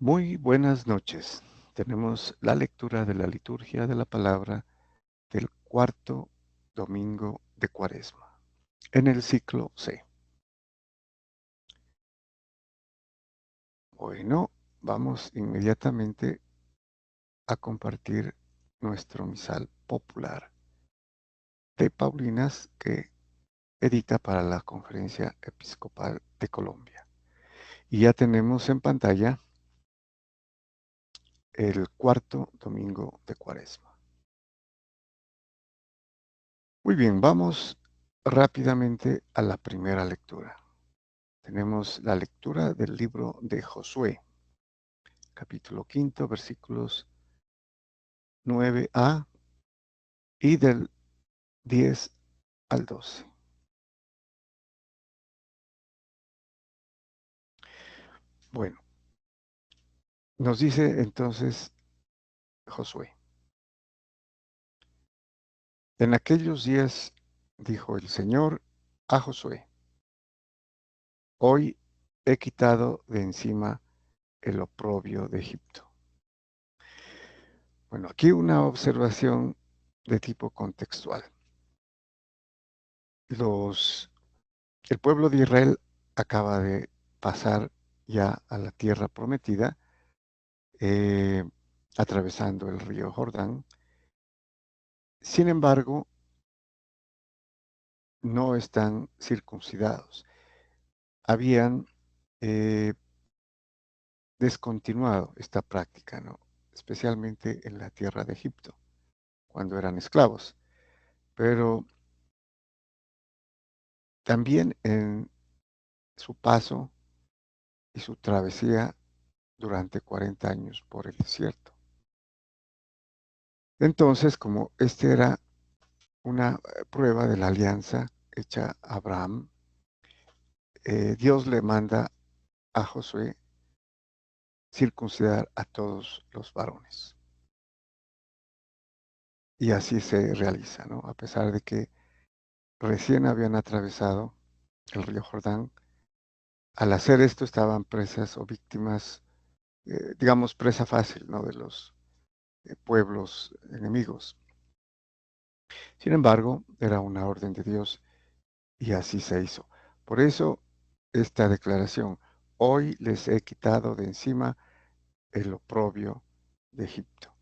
Muy buenas noches. Tenemos la lectura de la liturgia de la palabra del cuarto domingo de Cuaresma, en el ciclo C. Bueno, vamos inmediatamente a compartir nuestro misal popular de Paulinas que edita para la Conferencia Episcopal de Colombia. Y ya tenemos en pantalla el cuarto domingo de Cuaresma. Muy bien, vamos rápidamente a la primera lectura. Tenemos la lectura del libro de Josué, capítulo 5, versículos 9a y del 10 al 12. Bueno, nos dice entonces Josué: en aquellos días dijo el Señor a Josué: hoy he quitado de encima el oprobio de Egipto. Bueno, aquí una observación de tipo contextual. El pueblo de Israel acaba de pasar ya a la tierra prometida, eh, atravesando el río Jordán. Sin embargo, no están circuncidados. Habían eh, descontinuado esta práctica, ¿no? Especialmente en la tierra de Egipto, cuando eran esclavos. Pero también en su paso y su travesía durante 40 años por el desierto. Entonces, como este era una prueba de la alianza hecha a Abraham, Dios le manda a Josué circuncidar a todos los varones. Y así se realiza, ¿no? A pesar de que recién habían atravesado el río Jordán, al hacer esto estaban presas o víctimas, digamos, presa fácil, ¿no? De los pueblos enemigos. Sin embargo, era una orden de Dios y así se hizo. Por eso, esta declaración: hoy les he quitado de encima el oprobio de Egipto,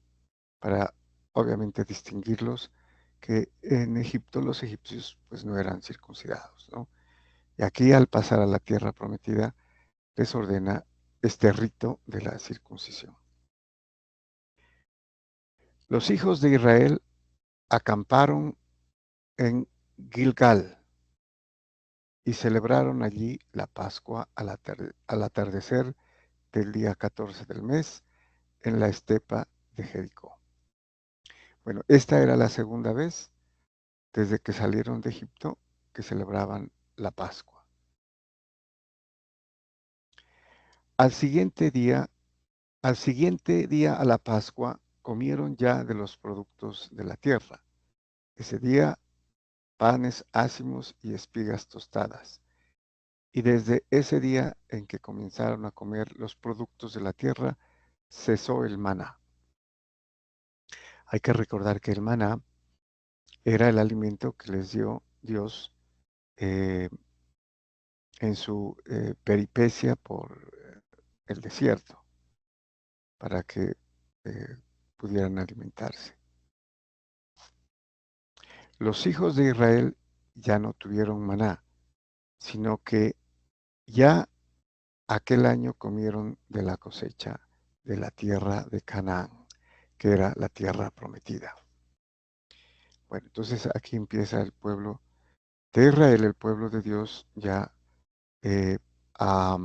para obviamente distinguirlos, que en Egipto los egipcios pues no eran circuncidados, ¿no? Y aquí, al pasar a la tierra prometida, les ordena este rito de la circuncisión. Los hijos de Israel acamparon en Gilgal y celebraron allí la Pascua al atardecer del día 14 del mes en la estepa de Jericó. Bueno, esta era la segunda vez desde que salieron de Egipto que celebraban la Pascua. Al siguiente día, a la Pascua, comieron ya de los productos de la tierra. Ese día, panes ácimos y espigas tostadas. Y desde ese día en que comenzaron a comer los productos de la tierra, cesó el maná. Hay que recordar que el maná era el alimento que les dio Dios eh, en su peripecia por el desierto, para que eh, pudieran alimentarse. Los hijos de Israel ya no tuvieron maná, sino que ya aquel año comieron de la cosecha de la tierra de Canaán, que era la tierra prometida. Bueno, entonces aquí empieza el pueblo de Israel, el pueblo de Dios, ya eh, a,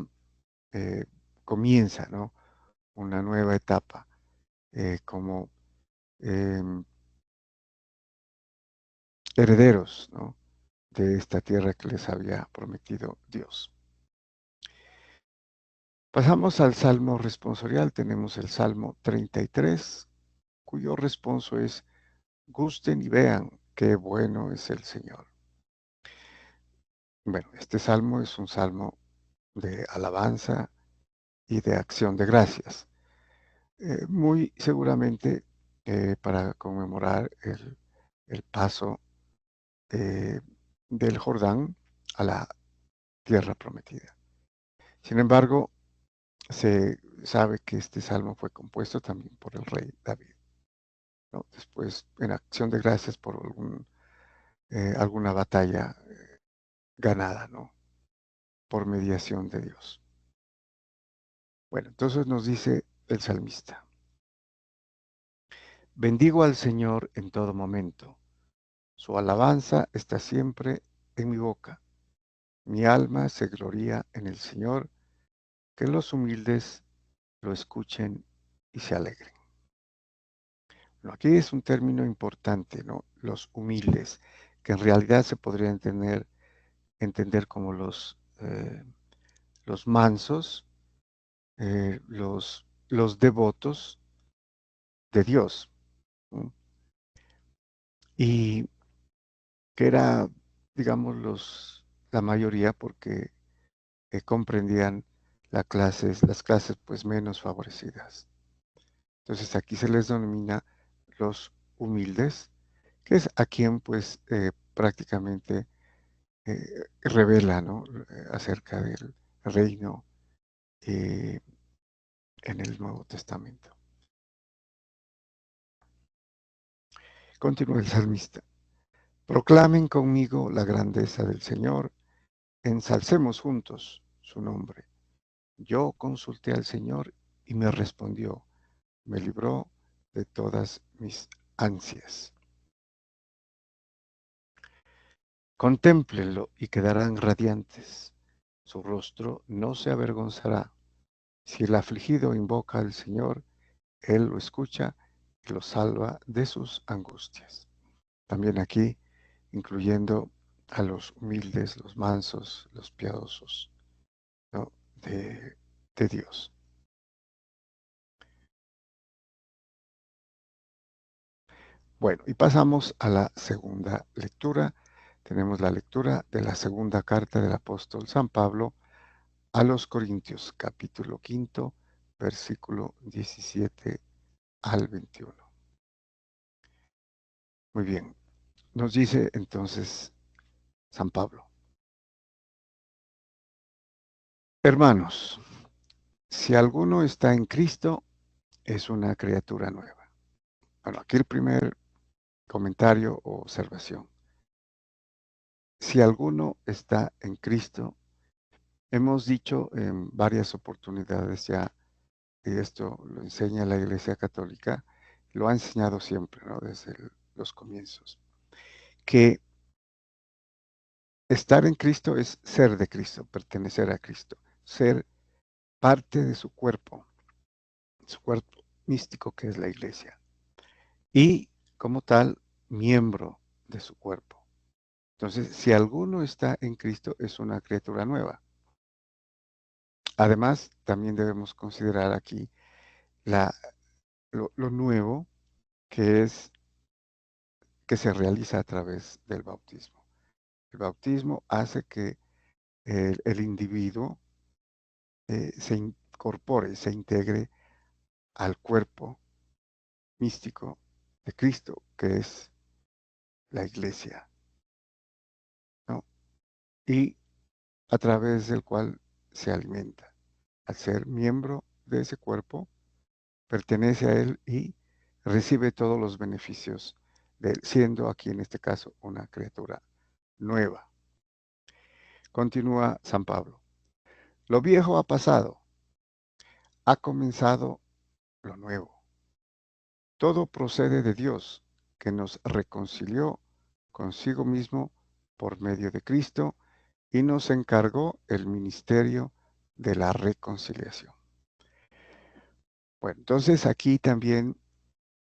eh, comienza, ¿no? Una nueva etapa como em, herederos, ¿no? De esta tierra que les había prometido Dios. Pasamos al Salmo responsorial. Tenemos el Salmo 33, cuyo responso es: gusten y vean qué bueno es el Señor. Bueno, este salmo es un salmo de alabanza y de acción de gracias. Muy seguramente para conmemorar el paso del Jordán a la tierra prometida. Sin embargo, se sabe que este salmo fue compuesto también por el rey David, ¿no? Después, en acción de gracias por alguna batalla ganada, ¿no? Por mediación de Dios. Bueno, entonces nos dice el salmista: bendigo al Señor en todo momento. Su alabanza está siempre en mi boca. Mi alma se gloría en el Señor, que los humildes lo escuchen y se alegren. Bueno, aquí es un término importante, ¿no? Los humildes, que en realidad se podría entender como los mansos, los devotos de Dios, ¿no? Y que era, digamos, la mayoría porque comprendían las clases pues menos favorecidas. Entonces aquí se les denomina los humildes, que es a quien pues prácticamente revela, ¿no? Acerca del reino eh, en el Nuevo Testamento. Continúa el salmista: proclamen conmigo la grandeza del Señor, ensalcemos juntos su nombre. Yo consulté al Señor y me respondió, me libró de todas mis ansias. Contémplenlo y quedarán radiantes. Su rostro no se avergonzará. Si el afligido invoca al Señor, Él lo escucha y lo salva de sus angustias. También aquí, incluyendo a los humildes, los mansos, los piadosos, ¿no? de Dios. Bueno, y pasamos a la segunda lectura. Tenemos la lectura de la segunda carta del apóstol San Pablo a los Corintios, capítulo 5, versículo 17 al 21. Muy bien, nos dice entonces San Pablo: hermanos, si alguno está en Cristo, es una criatura nueva. Bueno, aquí el primer comentario o observación. Si alguno está en Cristo, hemos dicho en varias oportunidades ya, y esto lo enseña la Iglesia Católica, lo ha enseñado siempre, ¿no? Desde los comienzos, que estar en Cristo es ser de Cristo, pertenecer a Cristo, ser parte de su cuerpo místico que es la Iglesia, y como tal, miembro de su cuerpo. Entonces, si alguno está en Cristo, es una criatura nueva. Además, también debemos considerar aquí la, lo nuevo que es que se realiza a través del bautismo. El bautismo hace que el individuo se incorpore, se integre al cuerpo místico de Cristo, que es la iglesia, ¿no? Y a través del cual se alimenta. Al ser miembro de ese cuerpo, pertenece a él y recibe todos los beneficios de él, siendo aquí en este caso una criatura nueva. Continúa San Pablo: lo viejo ha pasado, ha comenzado lo nuevo. Todo procede de Dios, que nos reconcilió consigo mismo por medio de Cristo y nos encargó el ministerio de la reconciliación. Bueno, entonces aquí también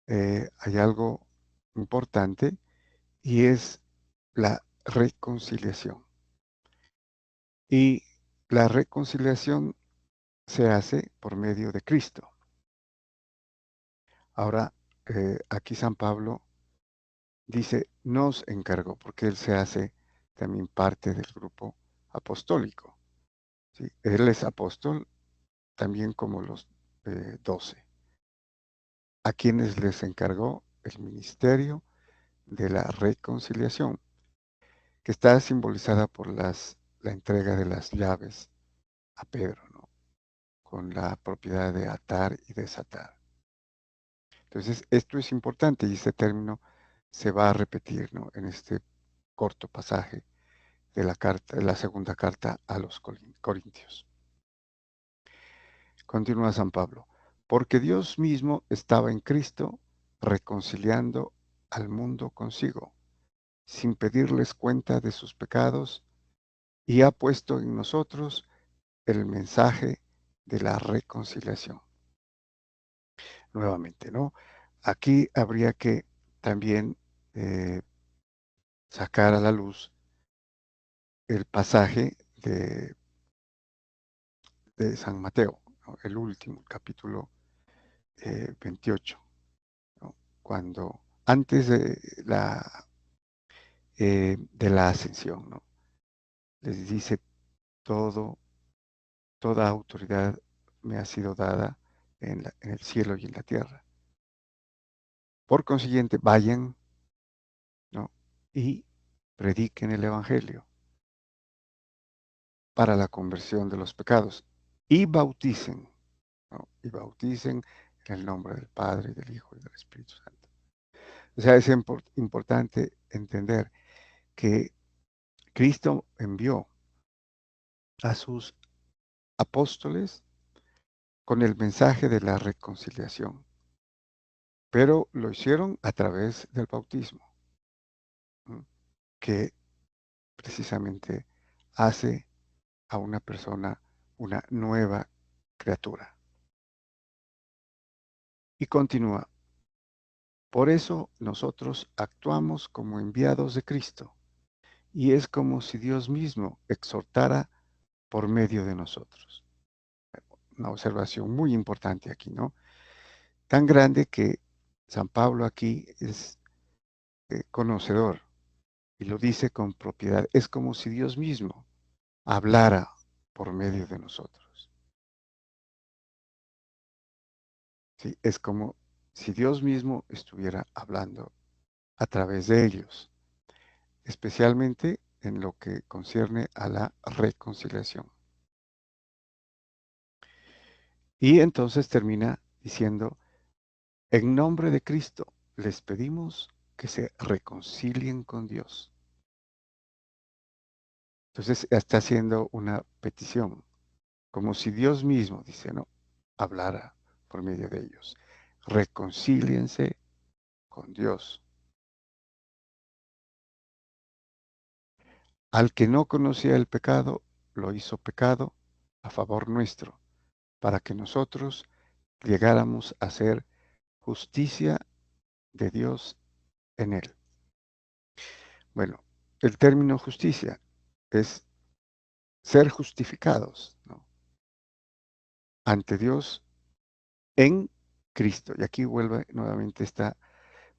hay algo importante y es la reconciliación. Y la reconciliación se hace por medio de Cristo. Ahora, aquí San Pablo dice, nos encargó, porque él se hace también parte del grupo apostólico, ¿sí? Él es apóstol también como los 12, a quienes les encargó el ministerio de la reconciliación, que está simbolizada por la entrega de las llaves a Pedro, ¿no? Con la propiedad de atar y desatar. Entonces, esto es importante y este término se va a repetir, ¿no? En este corto pasaje de la segunda carta a los Corintios. Continúa San Pablo, porque Dios mismo estaba en Cristo reconciliando al mundo consigo, sin pedirles cuenta de sus pecados, y ha puesto en nosotros el mensaje de la reconciliación. Nuevamente, ¿no? Aquí habría que también sacar a la luz el pasaje de San Mateo, ¿no? El último, capítulo 28, ¿no? Cuando antes de la ascensión, ¿no? Les dice todo, toda autoridad me ha sido dada en el cielo y en la tierra. Por consiguiente, vayan, ¿no? Y prediquen el Evangelio para la conversión de los pecados y bauticen, ¿no? Y bauticen en el nombre del Padre, y del Hijo y del Espíritu Santo. O sea, es importante entender que Cristo envió a sus apóstoles con el mensaje de la reconciliación, pero lo hicieron a través del bautismo, ¿no? Que precisamente hace a una persona una nueva criatura. Y continúa, por eso nosotros actuamos como enviados de Cristo, y es como si Dios mismo exhortara por medio de nosotros. Una observación muy importante aquí, ¿no? Tan grande que San Pablo aquí es conocedor y lo dice con propiedad. Es como si Dios mismo hablara por medio de nosotros. ¿Sí? Es como si Dios mismo estuviera hablando a través de ellos, especialmente en lo que concierne a la reconciliación. Y entonces termina diciendo, en nombre de Cristo les pedimos que se reconcilien con Dios. Entonces está haciendo una petición, como si Dios mismo, dice, ¿no? Hablara por medio de ellos. Reconcíliense con Dios. Al que no conocía el pecado, lo hizo pecado a favor nuestro, para que nosotros llegáramos a ser justicia de Dios en él. Bueno, el término justicia es ser justificados, ¿no? Ante Dios en Cristo. Y aquí vuelve nuevamente esta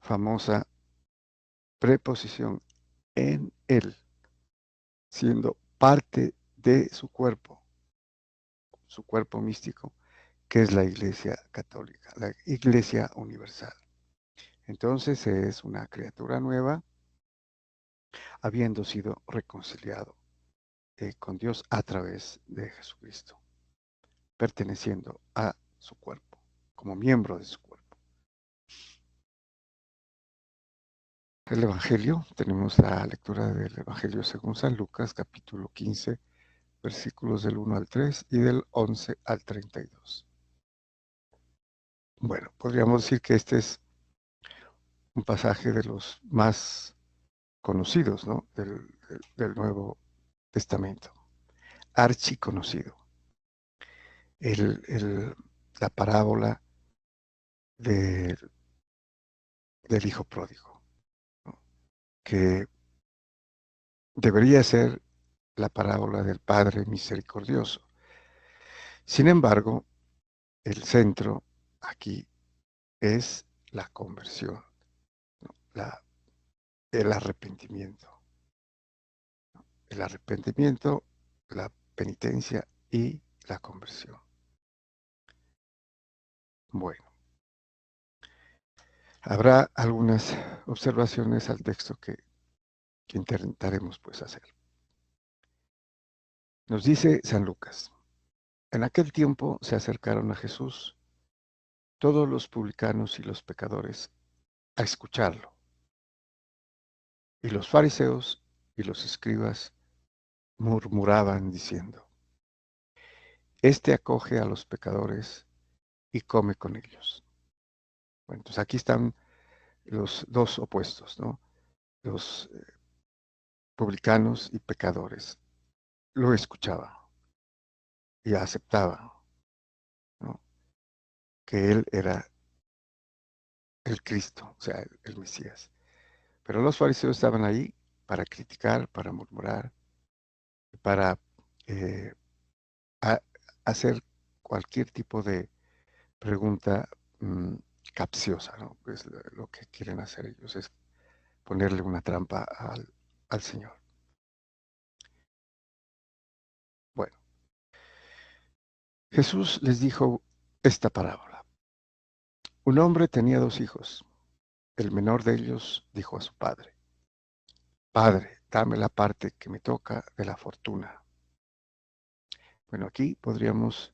famosa preposición en Él, siendo parte de su cuerpo místico, que es la Iglesia Católica, la Iglesia Universal. Entonces es una criatura nueva, habiendo sido reconciliado con Dios a través de Jesucristo, perteneciendo a su cuerpo, como miembro de su cuerpo. El Evangelio, tenemos la lectura del Evangelio según San Lucas, capítulo 15, versículos del 1 al 3 y del 11 al 32. Bueno, podríamos decir que este es un pasaje de los más conocidos, ¿no? Del Nuevo Testamento, archiconocido. La parábola de- del Hijo Pródigo, ¿no? Que debería ser la parábola del Padre Misericordioso. Sin embargo, el centro aquí es la conversión, ¿no? El arrepentimiento. El arrepentimiento, la penitencia y la conversión. Bueno, habrá algunas observaciones al texto que intentaremos pues hacer. Nos dice San Lucas, en aquel tiempo se acercaron a Jesús todos los publicanos y los pecadores a escucharlo, y los fariseos y los escribas murmuraban diciendo, este acoge a los pecadores y come con ellos. Bueno, entonces aquí están los dos opuestos, ¿no? Los publicanos y pecadores. Lo escuchaba y aceptaba, ¿no? Que él era el Cristo, o sea, el Mesías. Pero los fariseos estaban ahí para criticar, para murmurar, para eh, a- hacer cualquier tipo de pregunta mm, capciosa, ¿no? Pues lo que quieren hacer ellos es ponerle una trampa al Señor. Bueno, Jesús les dijo esta parábola. Un hombre tenía dos hijos. El menor de ellos dijo a su padre, Padre, dame la parte que me toca de la fortuna. Bueno, aquí podríamos,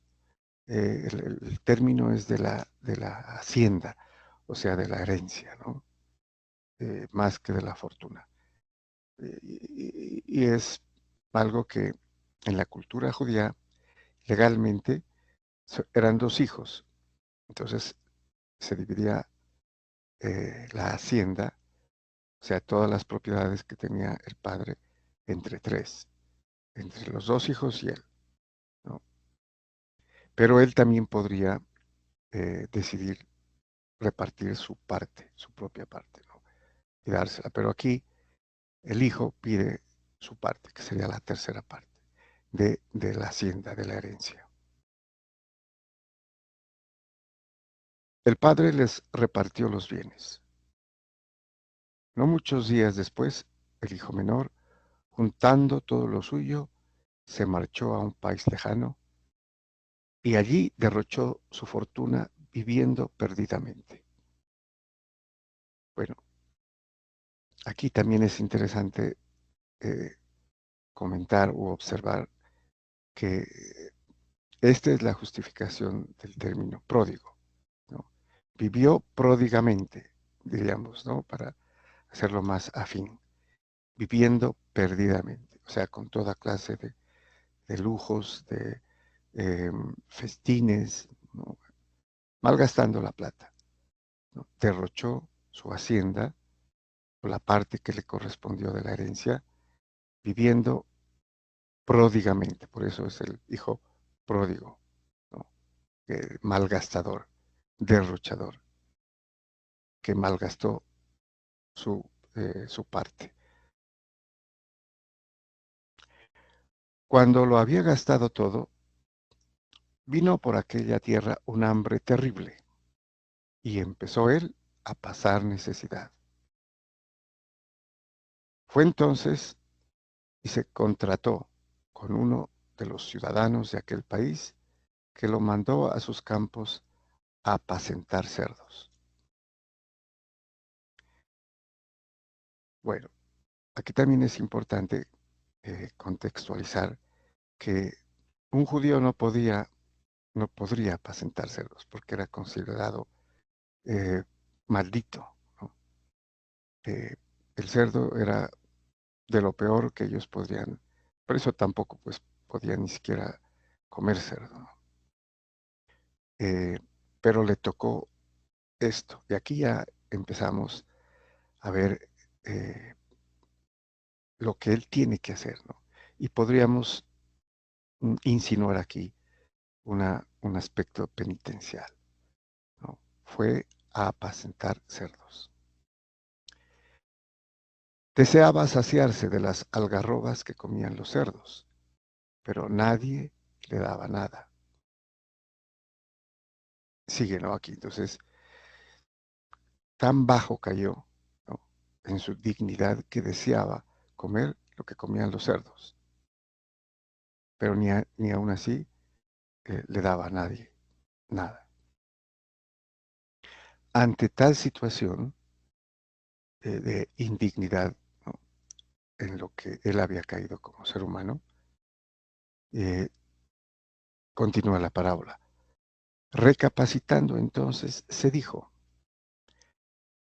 el término es de la hacienda, o sea, de la herencia, ¿no? Más que de la fortuna. Y es algo que en la cultura judía legalmente eran dos hijos. Entonces se dividía la hacienda, o sea, todas las propiedades que tenía el padre entre tres, entre los dos hijos y él, ¿no? Pero él también podría decidir repartir su parte, su propia parte, ¿no? Y dársela. Pero aquí el hijo pide su parte, que sería la tercera parte de la hacienda, de la herencia. El padre les repartió los bienes. No muchos días después, el hijo menor, juntando todo lo suyo, se marchó a un país lejano y allí derrochó su fortuna viviendo perdidamente. Bueno, aquí también es interesante eh, comentar u observar que esta es la justificación del término pródigo, ¿no? Vivió pródigamente, diríamos, ¿no? Para hacerlo más afín, viviendo perdidamente, o sea, con toda clase de lujos, de festines, ¿no? Malgastando la plata, ¿no? Derrochó su hacienda, o la parte que le correspondió de la herencia, viviendo pródigamente, por eso es el hijo pródigo, ¿no? Malgastador, derrochador, que malgastó su parte. Cuando lo había gastado todo, vino por aquella tierra un hambre terrible, y empezó él a pasar necesidad. Fue entonces y se contrató con uno de los ciudadanos de aquel país, que lo mandó a sus campos a apacentar cerdos. Bueno, aquí también es importante contextualizar que un judío no podría apacentar cerdos porque era considerado eh, maldito, ¿no? Eh, el cerdo era de lo peor que ellos podrían, por eso tampoco pues podían ni siquiera comer cerdo, ¿no? Eh, pero le tocó esto, y aquí ya empezamos a ver lo que él tiene que hacer, ¿no? Y podríamos insinuar aquí un aspecto penitencial, ¿no? Fue a apacentar cerdos. Deseaba saciarse de las algarrobas que comían los cerdos, pero nadie le daba nada. Sigue, ¿no? Aquí, entonces, tan bajo cayó, ¿no? En su dignidad que deseaba comer lo que comían los cerdos, pero ni aún así le daba a nadie nada. ante tal situación de indignidad, ¿no?, en lo que él había caído como ser humano, eh, continúa la parábola. Recapacitando entonces, se dijo: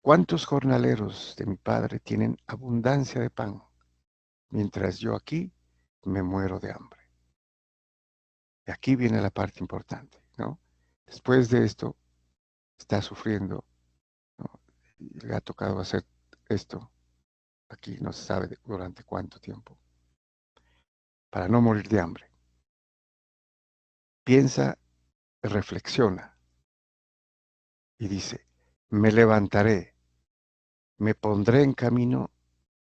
¿cuántos jornaleros de mi padre tienen abundancia de pan, mientras yo aquí me muero de hambre? Y aquí viene la parte importante, ¿no? Después de esto, está sufriendo, ¿no?, y le ha tocado hacer esto, aquí no se sabe durante cuánto tiempo, para no morir de hambre. Piensa, reflexiona y dice: me levantaré, me pondré en camino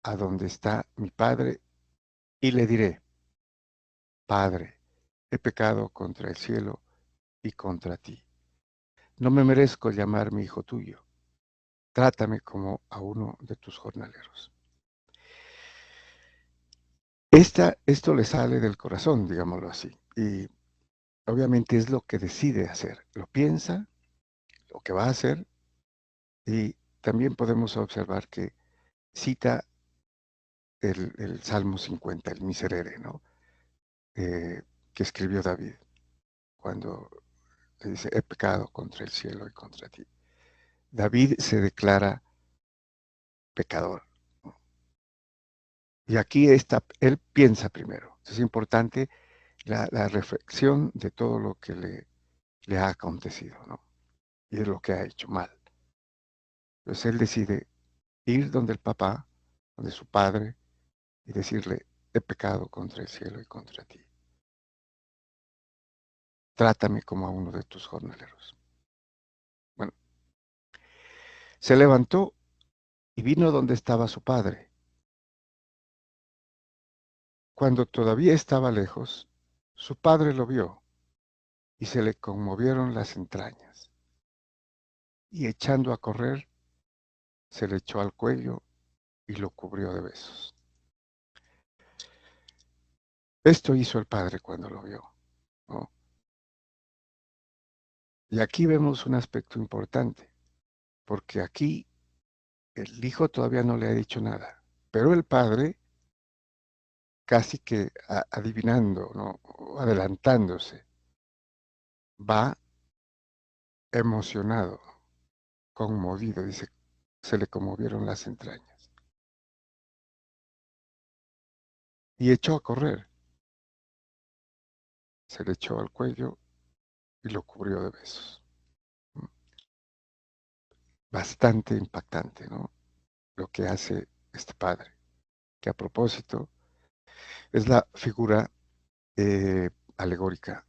a donde está mi padre y le diré: Padre, he pecado contra el cielo y contra ti. No me merezco llamarme hijo tuyo. Trátame como a uno de tus jornaleros. Esto le sale del corazón, digámoslo así, y obviamente es lo que decide hacer. Lo piensa, lo que va a hacer, y también podemos observar que cita el Salmo 50, el Miserere, ¿no?, que escribió David, cuando le dice: he pecado contra el cielo y contra ti. David se declara pecador, ¿no? Y aquí él piensa primero. Es importante la reflexión de todo lo que le ha acontecido, ¿no?, y de lo que ha hecho mal. Entonces él decide ir donde el papá, donde su padre, y decirle: he pecado contra el cielo y contra ti. Trátame como a uno de tus jornaleros. Bueno, se levantó y vino donde estaba su padre. Cuando todavía estaba lejos, su padre lo vio y se le conmovieron las entrañas. Y echando a correr, se le echó al cuello y lo cubrió de besos. Esto hizo el padre cuando lo vio, ¿no? Y aquí vemos un aspecto importante, porque aquí el hijo todavía no le ha dicho nada, pero el padre, casi que adivinando, ¿no?, o adelantándose, va emocionado, conmovido, dice, se le conmovieron las entrañas. Y echó a correr, se le echó al cuello y lo cubrió de besos. Bastante impactante, ¿no?, lo que hace este padre, que a propósito es la figura alegórica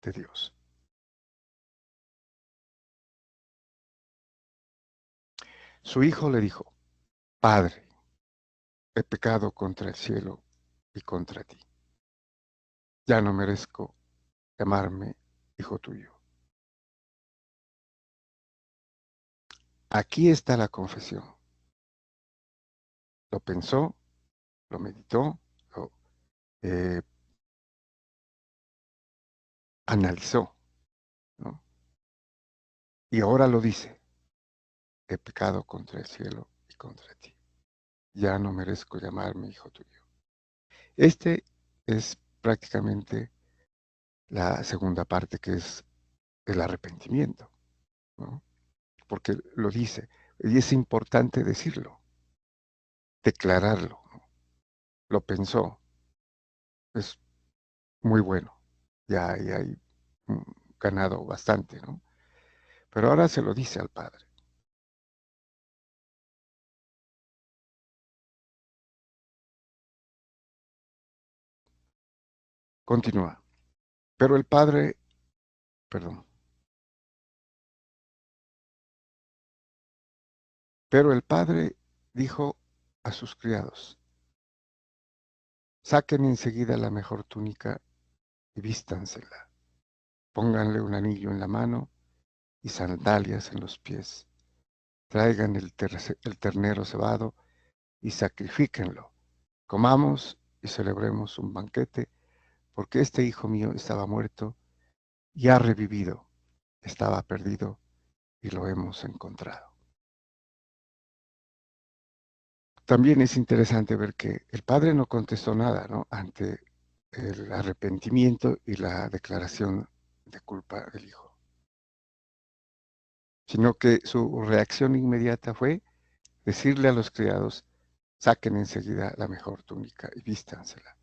de Dios. Su hijo le dijo: Padre, he pecado contra el cielo y contra ti. Ya no merezco llamarme hijo tuyo. Aquí está la confesión. Lo pensó, lo meditó, lo eh, analizó, ¿no? Y ahora lo dice: he pecado contra el cielo y contra ti. Ya no merezco llamarme hijo tuyo. Este es prácticamente la segunda parte, que es el arrepentimiento, ¿no?, porque lo dice, y es importante decirlo, declararlo, ¿no? Lo pensó, es muy bueno, ya ahí hay ganado bastante, ¿no? Pero ahora se lo dice al padre. Continúa. Pero el padre, perdón, pero el padre dijo a sus criados: saquen enseguida la mejor túnica y vístansela, pónganle un anillo en la mano y sandalias en los pies, traigan el ternero cebado y sacrifíquenlo. Comamos y celebremos un banquete, porque este hijo mío estaba muerto y ha revivido, estaba perdido y lo hemos encontrado. También es interesante ver que el padre no contestó nada, ¿no?, ante el arrepentimiento y la declaración de culpa del hijo, sino que su reacción inmediata fue decirle a los criados: saquen enseguida la mejor túnica y vístansela,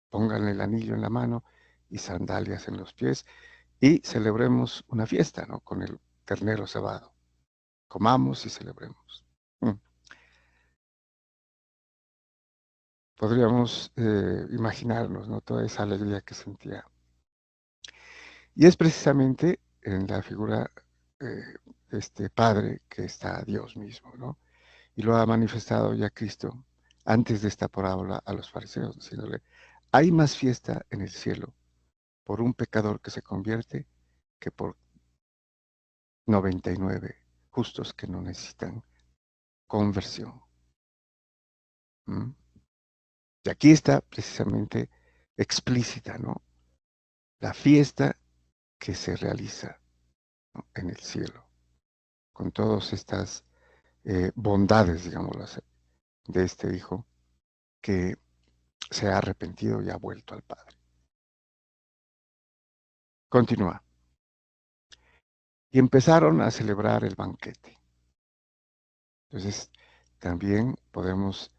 pónganle el anillo en la mano y sandalias en los pies, y celebremos una fiesta, ¿no?, con el ternero cebado. Comamos y celebremos. Mm. Podríamos imaginarnos, ¿no?, toda esa alegría que sentía. Y es precisamente en la figura de este Padre que está Dios mismo, ¿no? Y lo ha manifestado ya Cristo antes de esta parábola a los fariseos, diciéndole: hay más fiesta en el cielo por un pecador que se convierte que por 99 justos que no necesitan conversión. ¿Mm? Y aquí está precisamente explícita, ¿no?, la fiesta que se realiza, ¿no?, en el cielo, con todas estas bondades, digámoslo así, de este hijo que se ha arrepentido y ha vuelto al Padre. Continúa. Y empezaron a celebrar el banquete. Entonces, también podemos,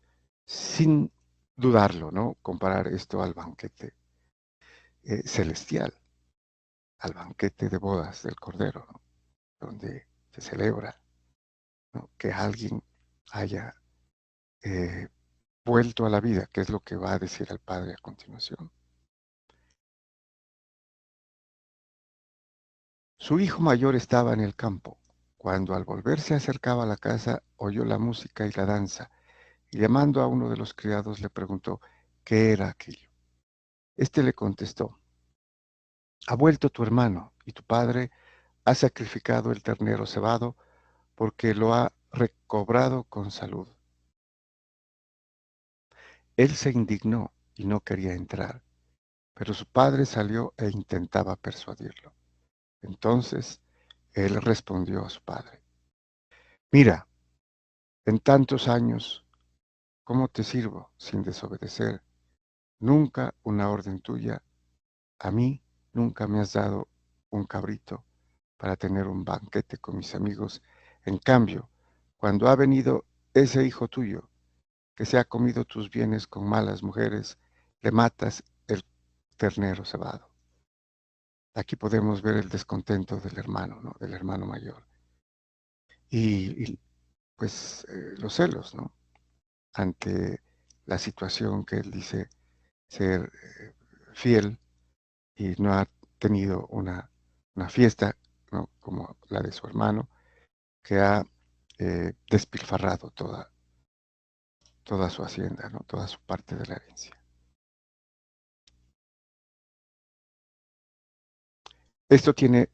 sin dudarlo, ¿no?, comparar esto al banquete celestial, al banquete de bodas del Cordero, ¿no?, donde se celebra, ¿no?, que alguien haya eh, vuelto a la vida, que es lo que va a decir el Padre a continuación. Su hijo mayor estaba en el campo. Cuando al volver se acercaba a la casa, oyó la música y la danza, y llamando a uno de los criados le preguntó qué era aquello. Este le contestó: ha vuelto tu hermano, y tu padre ha sacrificado el ternero cebado, porque lo ha recobrado con salud. Él se indignó y no quería entrar, pero su padre salió e intentaba persuadirlo. Entonces él respondió a su padre: mira, en tantos años, ¿cómo te sirvo sin desobedecer? Nunca una orden tuya. A mí nunca me has dado un cabrito para tener un banquete con mis amigos. En cambio, cuando ha venido ese hijo tuyo, que se ha comido tus bienes con malas mujeres, le matas el ternero cebado. Aquí podemos ver el descontento del hermano, ¿no?, del hermano mayor. Y pues los celos, ¿no?, ante la situación que él dice ser fiel y no ha tenido una fiesta, ¿no?, como la de su hermano, que ha despilfarrado toda su hacienda, ¿no?, toda su parte de la herencia. Esto tiene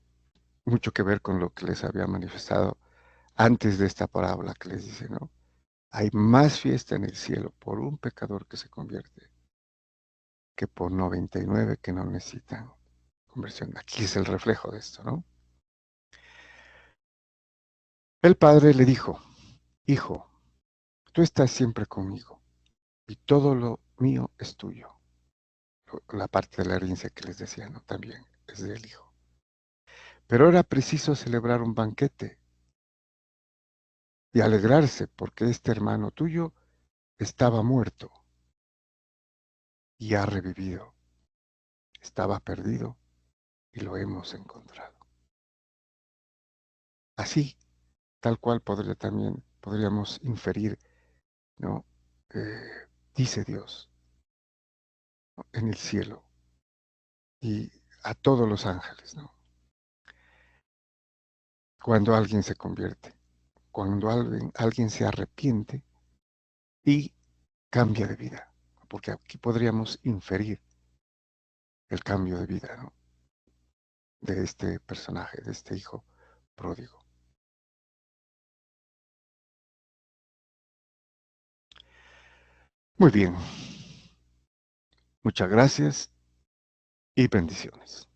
mucho que ver con lo que les había manifestado antes de esta parábola que les dice, ¿no? Hay más fiesta en el cielo por un pecador que se convierte que por 99 que no necesitan conversión. Aquí es el reflejo de esto, ¿no? El padre le dijo: hijo, tú estás siempre conmigo y todo lo mío es tuyo. La parte de la herencia que les decía, ¿no?, también es del hijo. Pero era preciso celebrar un banquete y alegrarse porque este hermano tuyo estaba muerto y ha revivido. Estaba perdido y lo hemos encontrado. Así, tal cual podríamos inferir, ¿no? Dice Dios, ¿no?, en el cielo y a todos los ángeles, ¿no?, cuando alguien se convierte, cuando alguien se arrepiente y cambia de vida, porque aquí podríamos inferir el cambio de vida, ¿no?, de este personaje, de este hijo pródigo. Muy bien, muchas gracias y bendiciones.